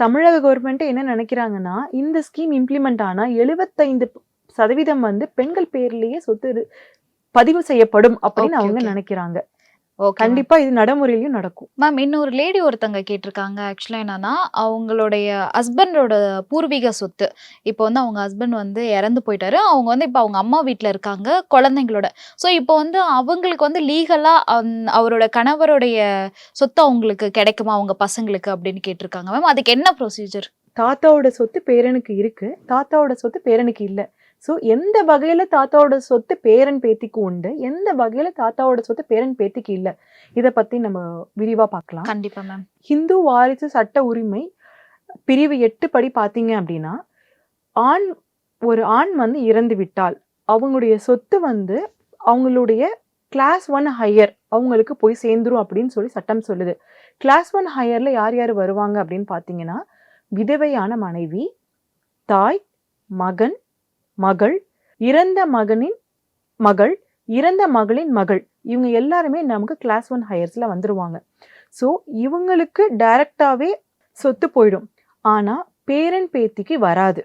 தமிழக கவர்மெண்ட் என்ன நினைக்கிறாங்கன்னா, இந்த ஸ்கீம் இம்ப்ளிமெண்ட் ஆனா 75% வந்து பெண்கள் பேர்லயே சொத்து பதிவு செய்யப்படும் அப்படின்னு ஓகே, அவங்க ஓகே. நினைக்கிறாங்க. Okay ma'am. கண்டிப்பா இது நடைமுறையிலயும் நடக்கும். மேம் இன்னொரு லேடி ஒருத்தங்க கேட்டிருக்காங்க. ஆக்சுவலா என்னன்னா, அவங்களுடைய ஹஸ்பண்டோட பூர்வீக சொத்து. இப்போ வந்து அவங்க ஹஸ்பண்ட் வந்து இறந்து போயிட்டாரு. அவங்க வந்து இப்ப அவங்க அம்மா வீட்ல இருக்காங்க, குழந்தைங்களோட. ஸோ இப்போ வந்து அவங்களுக்கு வந்து லீகலா அவரோட கணவருடைய சொத்து அவங்களுக்கு கிடைக்குமா? அவங்க பசங்களுக்கு அப்படின்னு கேட்டிருக்காங்க மேம். அதுக்கு என்ன ப்ரொசீஜர்? தாத்தாவோட சொத்து பேரனுக்கு இருக்கு. தாத்தாவோட சொத்து பேரனுக்கு இல்ல. ஸோ எந்த வகையில தாத்தாவோட சொத்து பேரன் பேத்திக்கு உண்டு, எந்த வகையில தாத்தாவோட சொத்து பேரன் பேத்திக்கு இல்ல. இத பத்தி நம்ம விரிவா பார்க்கலாம். கண்டிப்பா மேம். ஹிந்து வாரிசு சட்ட உரிமை பிரிவு 8 படி பார்த்தீங்க அப்படின்னா, ஒரு ஆண் வந்து இறந்து விட்டால், அவங்களுடைய சொத்து வந்து அவங்களுடைய கிளாஸ் 1 ஹையர் அவங்களுக்கு போய் சேர்ந்துரும் அப்படின்னு சொல்லி சட்டம் சொல்லுது. கிளாஸ் 1 ஹையர்ல யார் யார் வருவாங்க அப்படின்னு பார்த்தீங்கன்னா, விதவையான மனைவி, தாய், மகன், மகள், இறந்த மகனின் மகள், இறந்த மகளின் மகள். இவங்க எல்லாருமே நமக்கு கிளாஸ் 1 ஹையர்ஸ்ல வந்துருவாங்க. ஸோ இவங்களுக்கு டைரக்டாவே சொத்து போயிடும். ஆனா பேரன் பேத்திக்கு வராது.